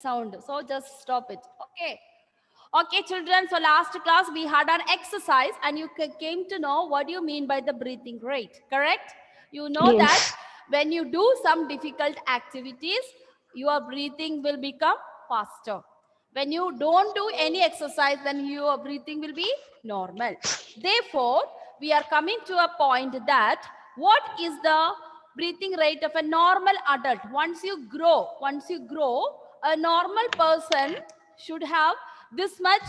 sound. So just stop it. Okay. Okay, children. So last class we had an exercise and you came to know what you mean by the breathing rate. Correct? You know that Yes. when you do some difficult activities, your breathing will become faster. When you don't do any exercise, then your breathing will be normal. Therefore, we are coming to a point that what is the breathing rate of a normal adult? Once you grow, a normal person should have this much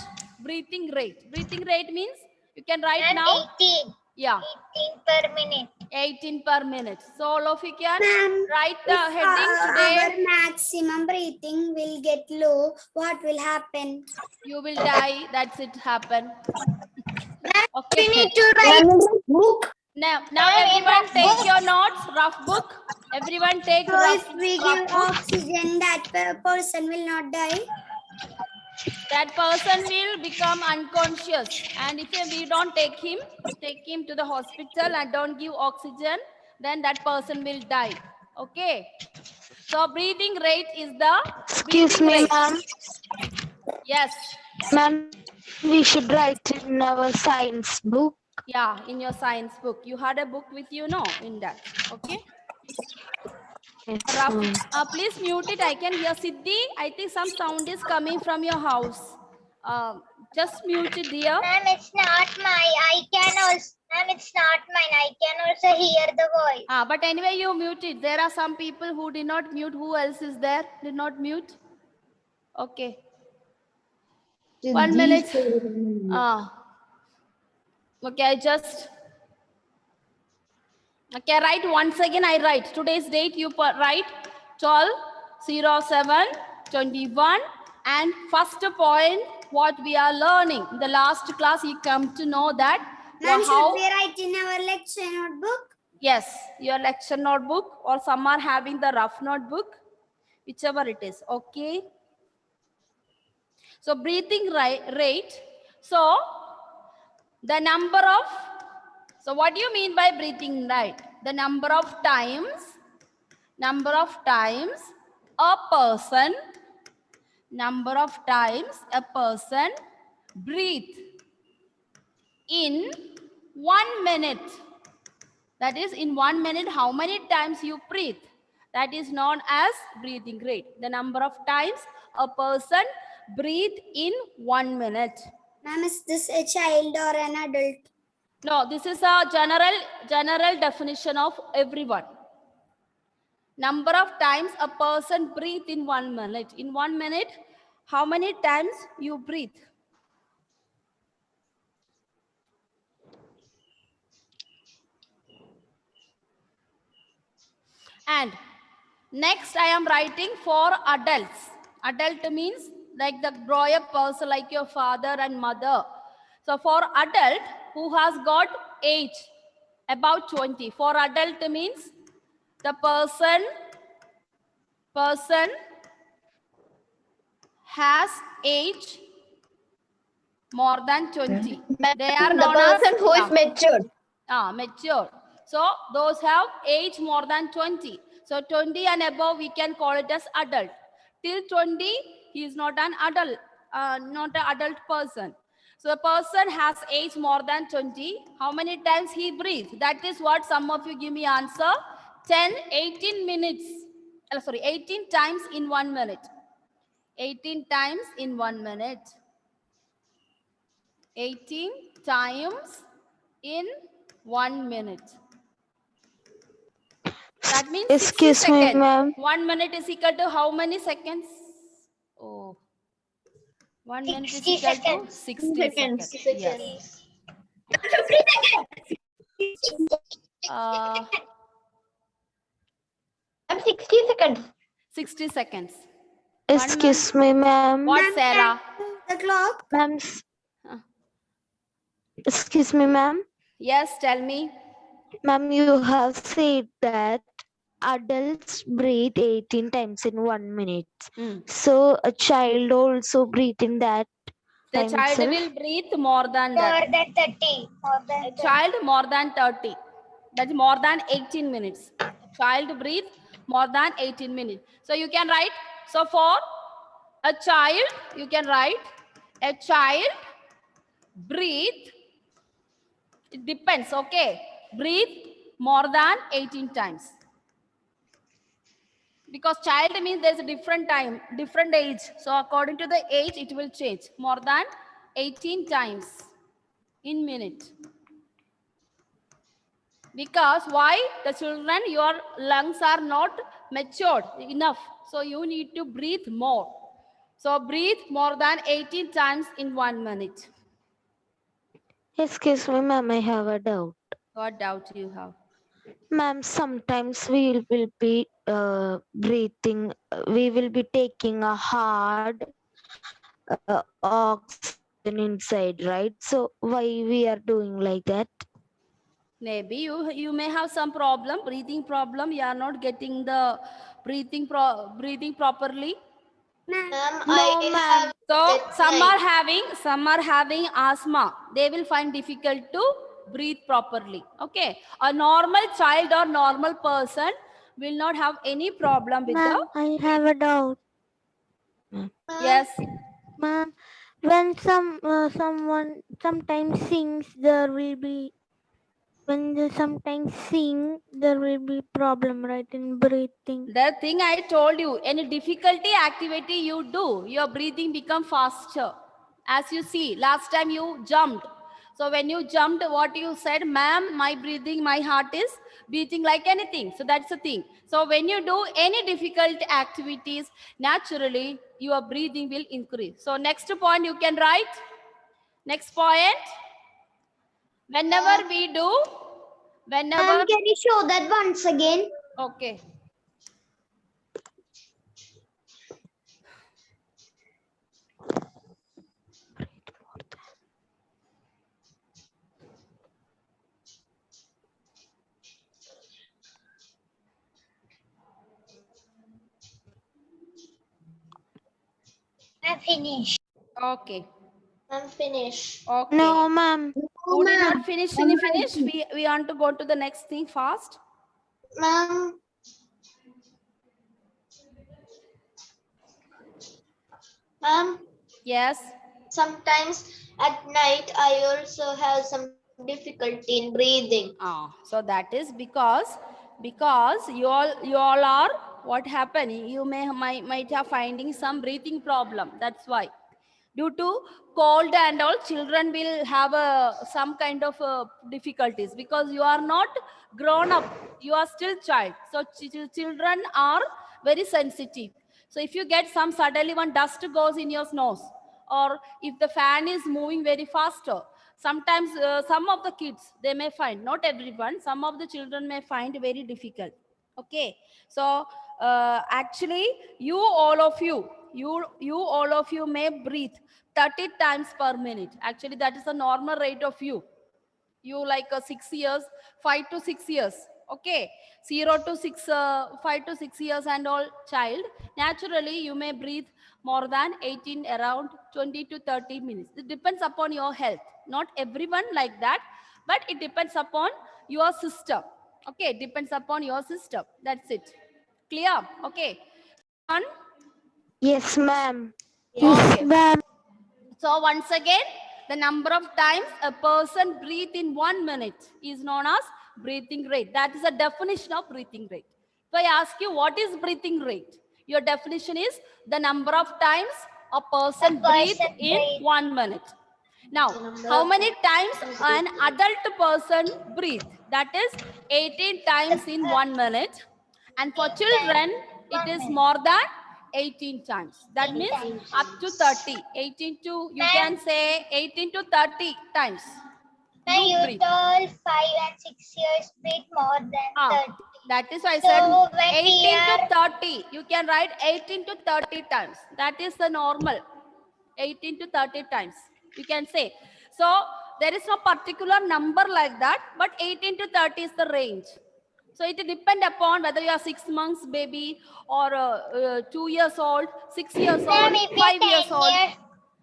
breathing rate. Breathing rate means you can write And now. 18. Yeah. 18 per minute. 18 per minute. So all of you can Ma'am, write the if heading today. our maximum breathing will get low, what will happen? You will die. That's it happen. We need Okay. to write book. Now Ma'am, in everyone rough take book. your notes, rough book. Everyone take So rough if we give book. oxygen, that person will not die. That person will become unconscious. And if we don't take him to the hospital and don't give oxygen, then that person will die. Okay. So breathing rate is the Excuse breathing me, rate. ma'am. Yes. Ma'am, we should write in our science book. Yeah, in your science book. You had a book with you, no? In that. Okay. Yes, Rough. ma'am. Please mute it. I can hear Siddhi. I think some sound is coming from your house. Just mute it, dear. Ma'am, it's not my. I can also. Ma'am, it's not mine. I can also hear the voice. But anyway, you mute it. There are some people who did not mute. Who else is there? Did not mute. Okay. 1 minute. Okay, I just. Okay, write once again. I write today's date. You write 12/07/21, and first point what we are learning. In the last class, you come to know that Ma'am, how. should we write in our lecture notebook? Yes, your lecture notebook, or some are having the rough notebook, whichever it is. Okay. So breathing rate. So the number of. So what do you mean by breathing rate? The number of times a person breathe in 1 minute. That is, in 1 minute, how many times you breathe? That is known as breathing rate. The number of times a person breathe in 1 minute. Ma'am, is this a child or an adult? No, this is a general definition of everyone. Number of times a person breathe in 1 minute. In 1 minute, how many times you breathe? And next I am writing for adults. Adult means like the grown-up person like your father and mother. So for adult who has got age about 20. For adult means the person has age more than 20. They are known as the person who is matured. Mature. So those have age more than 20. So 20 and above we can call it as adult. Till 20 he is not an adult, not an adult person. So the person has age more than 20. How many times he breathes? That is what some of you give me answer. 18 minutes. 18 times in 1 minute. 18 times in 1 minute. 18 times in 1 minute. That means 60 Excuse me, seconds. ma'am. 1 minute is equal to how many seconds? Oh, 1 minute is 60 equal seconds. to 60 seconds. Yes. 60 seconds. 60 seconds. Excuse me, ma'am. What, Sarah? The clock. Ma'am. Excuse me, ma'am. Yes, tell me. Ma'am, you have said that adults breathe 18 times in 1 minute. So a child also breathe in that The time child itself? will breathe more than More that. than 30. More than A 30. child more than 30. That's more than 18 minutes. Child breathe more than 18 minutes. So you can write. So for A child, you can write, a child breathe, it depends, okay? Breathe more than 18 times. Because child means there's a different time, different age. So according to the age, it will change. More than 18 times in minute. Because why? The children, your lungs are not matured enough. So you need to breathe more. So breathe more than 18 times in 1 minute. Excuse me, ma'am, I have a doubt. What doubt you have? Ma'am, sometimes we will be breathing, we will be taking a hard oxygen inside, right? So why we are doing like that? Maybe you may have some problem, breathing problem. You are not getting the breathing properly. Ma'am, No, I ma'am. have So at some are having asthma. They will find difficult to breathe properly. Okay, a normal child or normal person will not have any problem with the. Ma'am, I have a doubt. Yes. Ma'am, when someone sometimes sings, there will be when they sometimes sing, there will be problem, right, in breathing. The thing I told you, any difficulty activity you do, your breathing become faster. As you see, last time you jumped. So when you jumped, what you said, ma'am, my breathing, my heart is beating like anything. So that's the thing. So when you do any difficult activities, naturally, your breathing will increase. So next point you can write. Next point. Whenever we do, whenever. Ma'am, can you show that once again? Okay. I'm finished. Okay. I'm finished. Okay. No, ma'am. Who did not finish? We want to go to the next thing fast. Ma'am, ma'am, Yes. sometimes at night I also have some difficulty in breathing. So that is because you all are what happened. You might have finding some breathing problem. That's why. Due to cold and all, children will have some kind of difficulties because you are not grown up. You are still child. So children are very sensitive. So if you get some suddenly one dust goes in your nose, or if the fan is moving very faster, sometimes some of the kids they may find, not everyone, some of the children may find very difficult. Okay, so actually you all of you may breathe 30 times per minute. Actually that is the normal rate of you like 6 years, 5 to 6 years. Okay, 0 to 6 5 to 6 years and all child, naturally you may breathe more than 18, around 20 to 30 minutes. It depends upon your health. Not everyone like that, but it depends upon your system. Okay, it depends upon your system. That's it. Clear? Okay. One. Yes, ma'am. Yes, Okay. ma'am. So once again, the number of times a person breathes in 1 minute is known as breathing rate. That is a definition of breathing rate. So I ask you, what is breathing rate? Your definition is the number of times a person breathes in 1 minute. Now, how many times an adult person breathes? That is 18 times in 1 minute. And for children, it is more than 18 times. That means up to 30. 18 to, you can say 18 to 30 times. Now You you breathe. told 5 and 6 years breathe more than 30. That is why I So said when 18 we to are 30. You can write 18 to 30 times. That is the normal. 18 to 30 times. You can say. So there is no particular number like that, but 18 to 30 is the range. So it depends upon whether you are 6 months baby or 2 years old, 6 years old, Ma'am, if we are 5 years 10 old. years,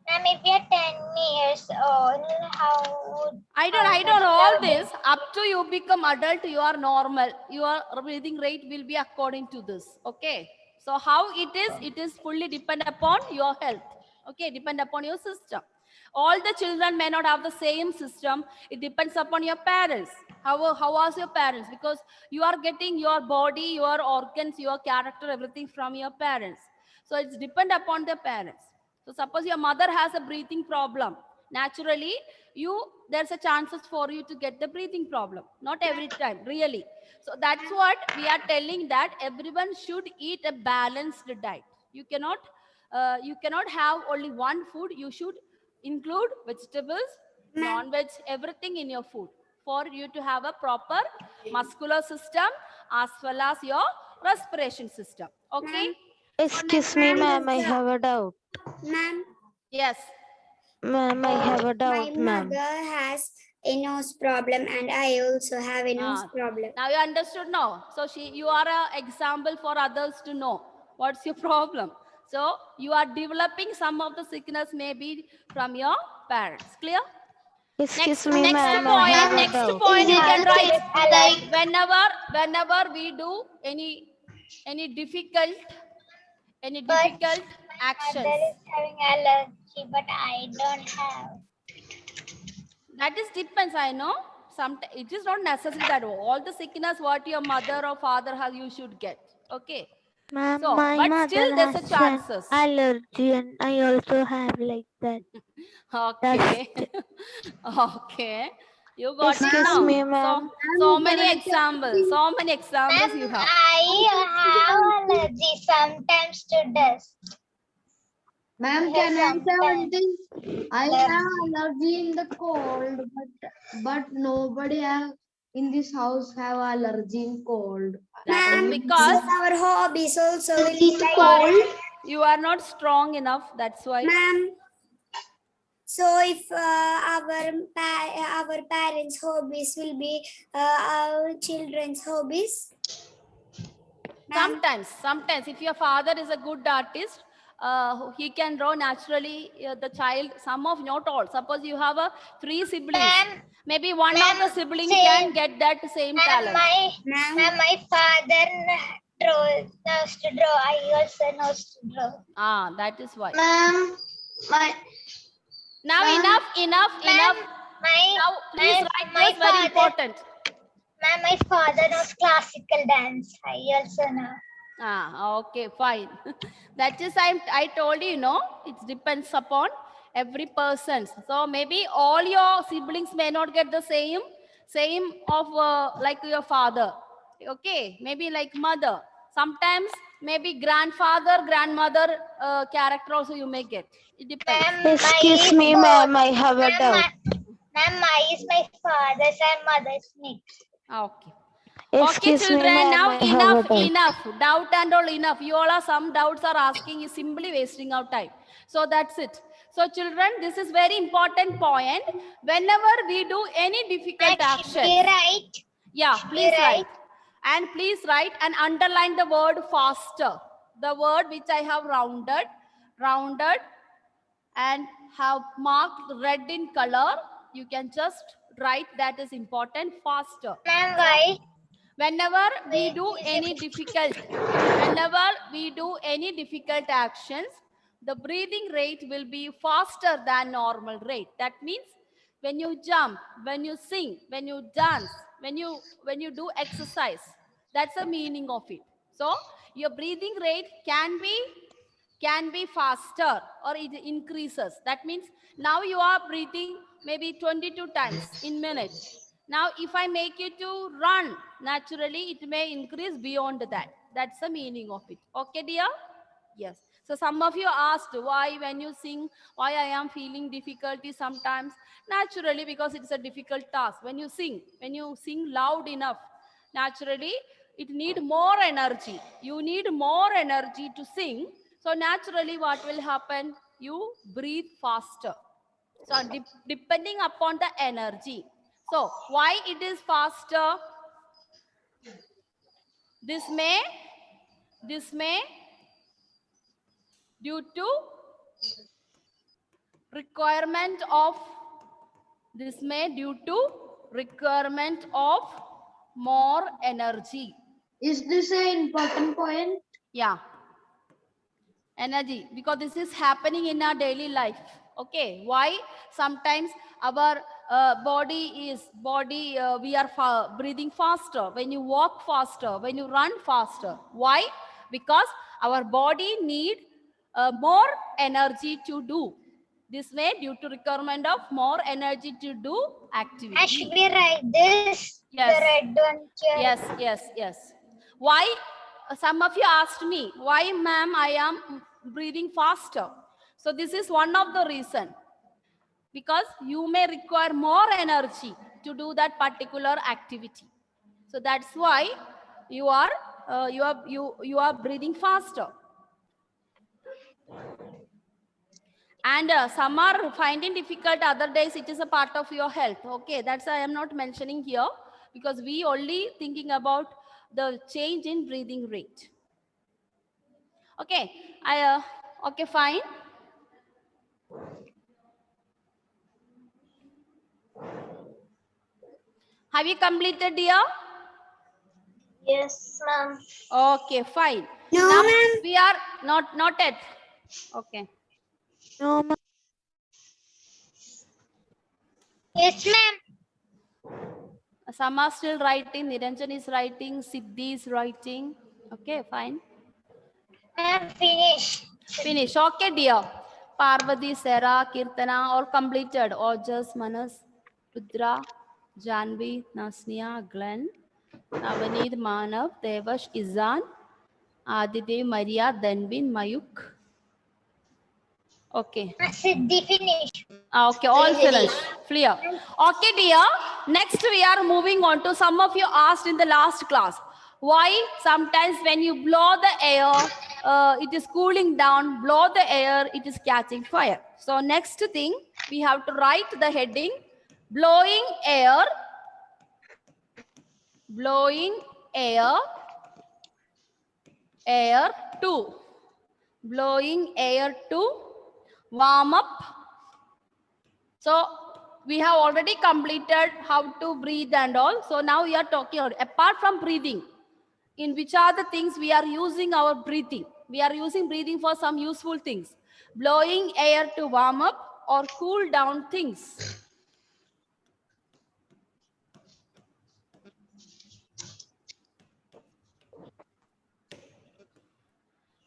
ma'am, if we are 10 years old, how would I don't know all this. Up to you become adult, you are normal. Your breathing rate will be according to this. Okay. So how it is fully depend upon your health. Okay, depend upon your system. All the children may not have the same system. It depends upon your parents. How was your parents? Because you are getting your body, your organs, your character, everything from your parents. So it's depend upon the parents. So suppose your mother has a breathing problem. Naturally, there's a chances for you to get the breathing problem. Not every time, really. So that's what we are telling, that everyone should eat a balanced diet. You cannot have only one food. You should include vegetables, non-veg, everything in your food for you to have a proper muscular system as well as your respiration system. Okay? Excuse me, ma'am, I have a doubt. Ma'am, Yes. Ma'am, I have a my doubt, ma'am. mother has a nose problem and I also have a nose problem. Now you understood now. So you are an example for others to know what's your problem. So you are developing some of the sickness maybe from your parents. Clear? Excuse me, Next ma'am, I have a next doubt. point you Is can it write, like whenever we do any difficult But actions. mother is having allergy, but I don't have. That is depends, I know. It is not necessary that all the sickness what your mother or father has, you should get. Okay. Ma'am, So, my but mother still there's a has chances. an allergy and I also have like that. Okay. Okay. You got it Excuse now. me, ma'am. So many examples. So many examples you have. I have allergy sometimes to dust. Ma'am, can I say one thing? I have allergy in the cold, but nobody in this house have allergy in cold. That is Ma'am, because our hobbies also will be it's like cold? you are not strong enough. That's why. Ma'am, so if our parents' hobbies will be our children's hobbies. Ma'am, Sometimes, if your father is a good artist, he can draw naturally the child. Some of, not all. Suppose you have 3 siblings. Ma'am, Maybe one of the siblings same. can get that same talent. My father knows to draw. I also knows to draw. That is why. Ma'am, Now enough. Now please write my this, very important. Ma'am, my father knows classical dance. I also know. Okay, fine. That is, I told you, it depends upon every person. So maybe all your siblings may not get the same of like your father. Okay, maybe like mother. Sometimes maybe grandfather, grandmother character also you may get. It depends. Excuse me, ma'am, I have a doubt. Ma'am, I is my father's and mother's mix. Okay. Okay, Excuse me, children, ma'am, now I have a doubt. enough. Doubt and all enough. You all are some doubts are asking, is simply wasting our time. So that's it. So children, this is very important point. Whenever we do any difficult action. Right. Yeah, please write. And please write and underline the word faster. The word which I have rounded and have marked red in color. You can just write that is important, faster. Ma'am, why? Whenever we do any difficult actions, the breathing rate will be faster than normal rate. That means when you jump, when you sing, when you dance, when you do exercise, that's the meaning of it. So your breathing rate can be faster or it increases. That means now you are breathing maybe 22 times in minute. Now, if I make you to run, naturally, it may increase beyond that. That's the meaning of it. Okay, dear? Yes. So some of you asked why when you sing, why I am feeling difficulty sometimes. Naturally, because it's a difficult task. When you sing loud enough, naturally, it need more energy. You need more energy to sing. So naturally, what will happen? You breathe faster. So depending upon the energy. So why it is faster? This may due to requirement of more energy. Is this an important point? Yeah. Energy, because this is happening in our daily life. Okay, why sometimes our we are breathing faster when you walk faster, when you run faster. Why? Because our body need more energy to do this way, due to requirement of more energy to do activity. Should we write this? Yes. The red one here. Yes. Why? Some of you asked me, why, ma'am, I am breathing faster. So this is one of the reason. Because you may require more energy to do that particular activity. So that's why you are breathing faster. And some are finding difficult, other days it is a part of your health. Okay, that's why I am not mentioning here, because we only thinking about the change in breathing rate. Okay, okay, fine. Have you completed, dear? Yes, ma'am. Okay, fine. No, Now ma'am. we are not yet. Okay. No, ma'am. Yes, ma'am. Some are still writing. Niranjan is writing. Siddhi is writing. Okay, fine. Ma'am, finish. Finish. Okay, dear. Parvati, Sarah, Kirtana, all completed. Ojas, Manas, Rudra, Janvi, Nasnia, Glenn, Navaneet, Manav, Devash, Izan, Adidev, Maria, Danvin, Mayuk. Okay. Siddhi, finish. Okay, all finished. Clear. Okay, dear. Next, we are moving on to some of you asked in the last class. Why sometimes when you blow the air, it is cooling down, blow the air, it is catching fire. So next thing, we have to write the heading, blowing air, air to, blowing air to warm up. So we have already completed how to breathe and all. So now we are talking about, apart from breathing, in which are the things we are using our breathing. We are using breathing for some useful things. Blowing air to warm up or cool down things.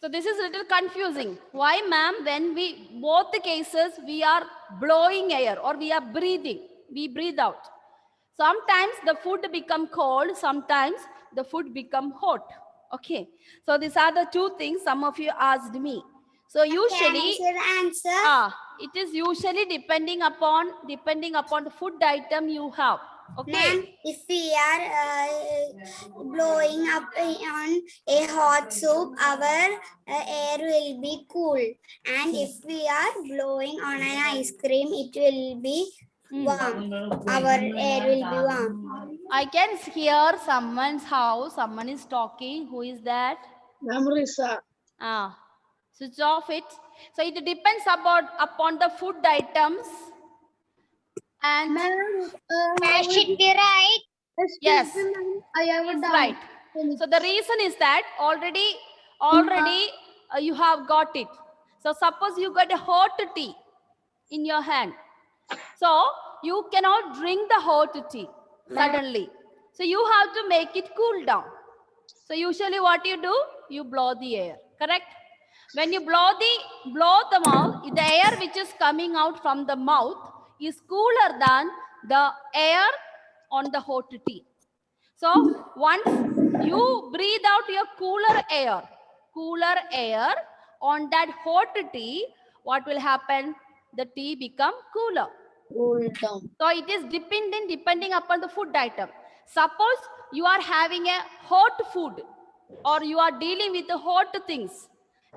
So this is a little confusing. Why, ma'am? When both the cases, we are blowing air or we are breathing. We breathe out. Sometimes the food become cold. Sometimes the food become hot. Okay. So these are the two things some of you asked me. So usually, Can I answer? it is usually depending upon the food item you have. Okay. Ma'am, if we are blowing up on a hot soup, our air will be cool. And if we are blowing on an ice cream, it will be warm. Our air will be warm. I can hear someone's house. Someone is talking. Who is that? Namrisa. Switch off it. So it depends upon the food items. And Ma'am, should be right. yes, I have a it's doubt. right. So the reason is that already you have got it. So suppose you got a hot tea in your hand. So you cannot drink the hot tea suddenly. So you have to make it cool down. So usually what you do, you blow the air, correct? When you blow the mouth, the air which is coming out from the mouth is cooler than the air on the hot tea. So once you breathe out your cooler air on that hot tea, what will happen? The tea become cooler. Cool down. So it is depending upon the food item. Suppose you are having a hot food or you are dealing with the hot things.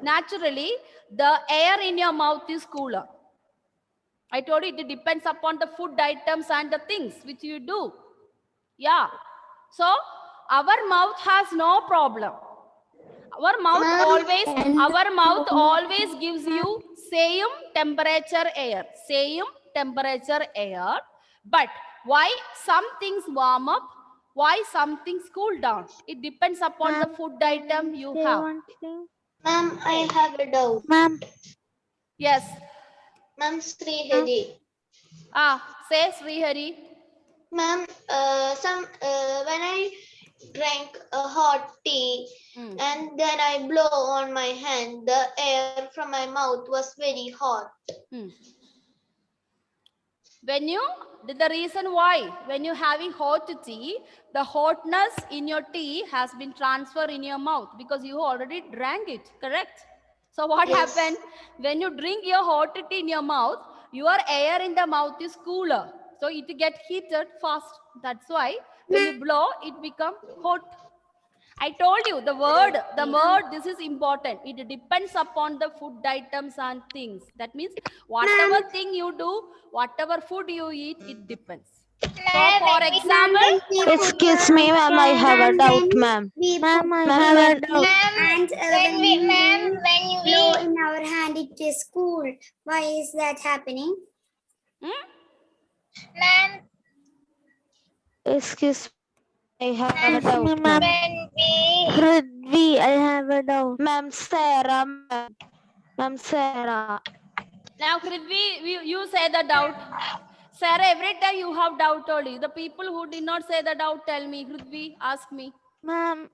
Naturally, the air in your mouth is cooler. I told you it depends upon the food items and the things which you do. Yeah. So our mouth has no problem. Our mouth always gives you same temperature air. But why some things warm up? Why some things cool down? It depends upon the food item you Say have. one thing. Ma'am, I have a doubt. Ma'am, Yes. Ma'am, Srihari. Say Srihari. Ma'am, when I drank a hot tea and then I blow on my hand, the air from my mouth was very hot. The reason why, when you're having hot tea, the hotness in your tea has been transferred in your mouth because you already drank it, correct? So what happened? When you drink your hot tea in your mouth, your air in the mouth is cooler. So it gets heated fast. That's why when you blow, it becomes hot. I told you the word, this is important. It depends upon the food items and things. That means whatever thing you do, whatever food you eat, it depends. So for example, Excuse me, ma'am, I have a doubt, ma'am. ma'am, I have a doubt. And When we blow in our hand, it is cool. Why is that happening? ma'am, Excuse me, I have a Excuse me, doubt, ma'am. ma'am. Prithvi, I have a doubt. Ma'am, Sarah, ma'am, Sarah. now Kridvi, you say the doubt. Sarah, every time you have doubt only. The people who did not say the doubt, tell me. Kridvi, ask me. Ma'am,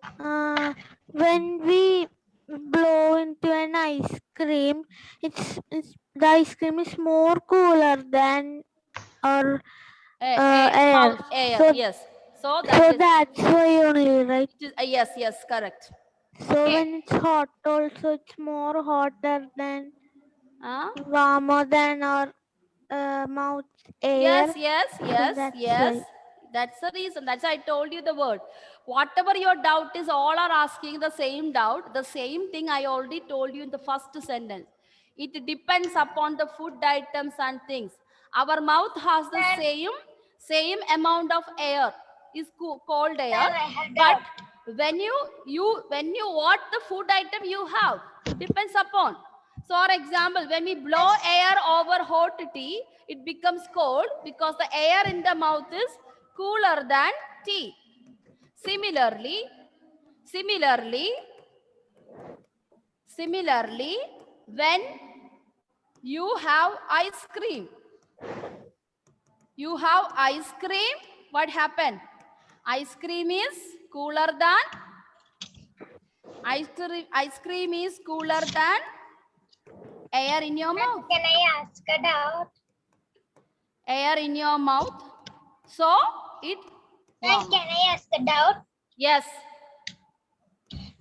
when we blow into an ice cream, the ice cream is more cooler than our air. Mouth, air, So, yes. So that's why only, right? yes, correct. So when it's hot also, it's more hotter than warmer than our mouth air. Yes. That's why. That's the reason. That's why I told you the word. Whatever your doubt is, all are asking the same doubt. The same thing I already told you in the first sentence. It depends upon the food items and things. Our mouth has the same amount of air, is cold air. But when you what the food item you have, it depends upon. So, for example, when we blow air over hot tea, it becomes cold because the air in the mouth is cooler than tea. Similarly, when you have ice cream, what happened? Ice cream is cooler than air in your mouth. can I ask a doubt? Air in your mouth. So it. Ma'am, can I ask a doubt? Yes.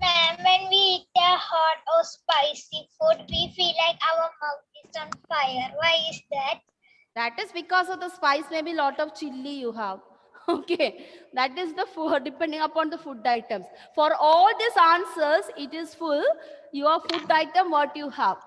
Ma'am, when we eat a hot or spicy food, we feel like our mouth is on fire. Why is that? That is because of the spice, maybe lot of chili you have. Okay, that is the food, depending upon the food items. For all these answers, it is full your food item what you have.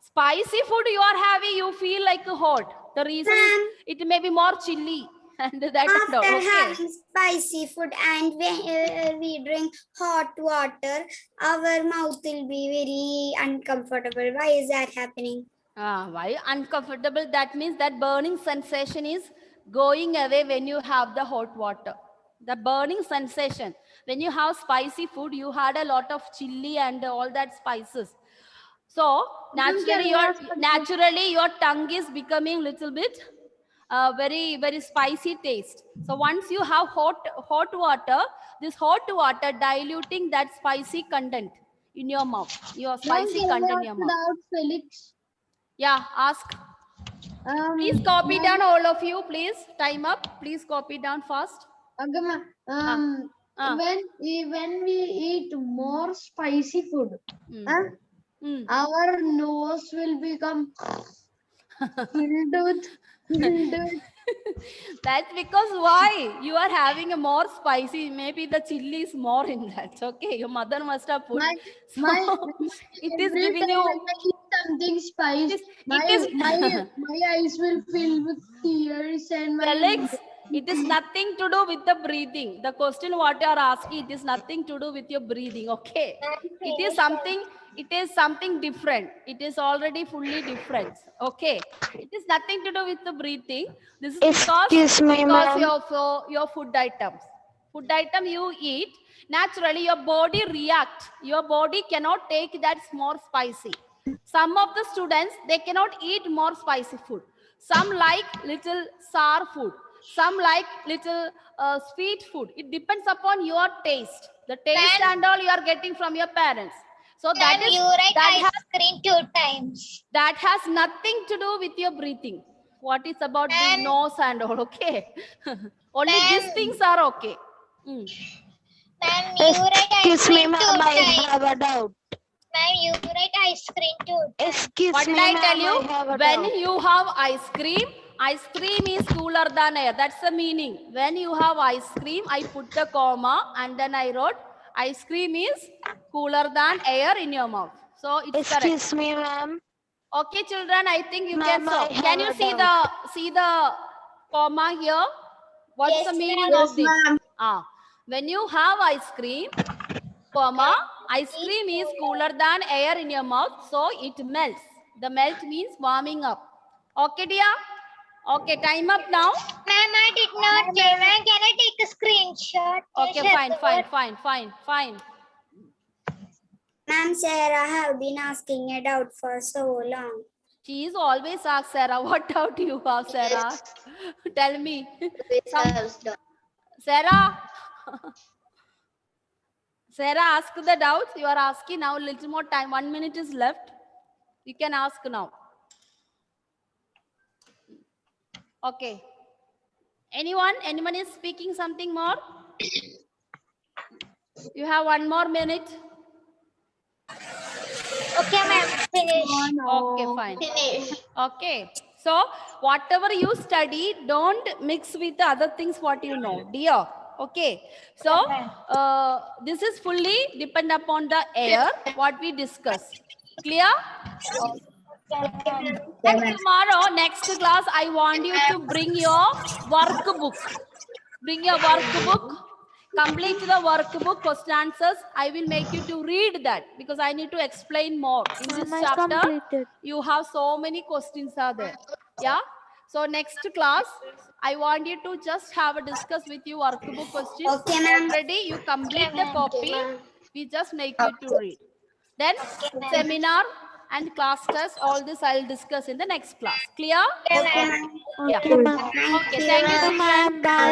Spicy food you are having, you feel like hot. The reason is it may be more chili. And that After having spicy food and when we drink hot water, our mouth will be very uncomfortable. Why is that happening? Why uncomfortable? That means that burning sensation is going away when you have the hot water. The burning sensation. When you have spicy food, you had a lot of chili and all that spices. So naturally your tongue is becoming little bit very, very spicy taste. So once you have hot water, this hot water diluting that spicy content in your mouth, your spicy content in your mouth. Felix. Yeah, ask. Please copy down all of you, please. Time up. Please copy down fast. Okay, when we eat more spicy food, our nose will become filled with That's because why? You are having a more spicy, maybe the chili is more in that. Okay, your mother must have put. It is giving you something spicy. My eyes will fill with tears and Felix, it is nothing to do with the breathing. The question what you are asking, it is nothing to do with your breathing. Okay, it is something different. It is already fully different. Okay, it is nothing to do with the breathing. This is because Excuse me, ma'am. of your food items. food item you eat, naturally your body reacts. Your body cannot take that more spicy. Some of the students, they cannot eat more spicy food. Some like little sour food. Some like little sweet food. It depends upon your taste. The taste and all you are getting from your parents. So that is you write that ice cream 2 times. that has nothing to do with your breathing. What is about the nose and all, okay? Only these things are okay. Ma'am, you write ice Excuse me, cream 2 ma'am, I times. have a doubt. Ma'am, you write ice cream 2 times. Excuse What me, did I ma'am, tell you? I have a When doubt. you have ice cream is cooler than air. That's the meaning. When you have ice cream, I put the comma and then I wrote ice cream is cooler than air in your mouth. So it's correct. Excuse me, ma'am. Okay, children, I think you Ma'am, can solve. I have Can you a see the comma here? What's Yes, the meaning ma'am. of this? When you have ice cream, comma, ice cream is cooler than air in your mouth, so it melts. The melt means warming up. Okay, dear? Okay, time up now. Ma'am, I did not say. Ma'am, can I take a screenshot? Okay, fine. Ma'am, Sarah have been asking a doubt for so long. She is always asked, Sarah, what doubt you have, Sarah? Tell me. Sarah? Sarah, ask the doubts. You are asking now, a little more time. 1 minute is left. You can ask now. Okay. Anyone is speaking something more? You have 1 more minute. Okay, ma'am. Finish. Okay, fine. Okay. So, whatever you study, don't mix with the other things what you know, dear. Okay. So, this is fully depend upon the air, what we discussed. Clear? And tomorrow, next class, I want you to bring your workbook. Bring your workbook. Complete the workbook, question answers. I will make you to read that because I need to explain more. In this Ma'am, I chapter, completed. you have so many questions are there. Yeah. So next class, I want you to just have a discuss with you workbook questions. Okay, ma'am. Already you complete the ma'am. copy. We just make you to read. Then seminar and class test, all this I'll discuss in the next class. Clear? Okay, ma'am. Yeah. Okay, ma'am. Okay. Thank you, children. Ma'am, bye.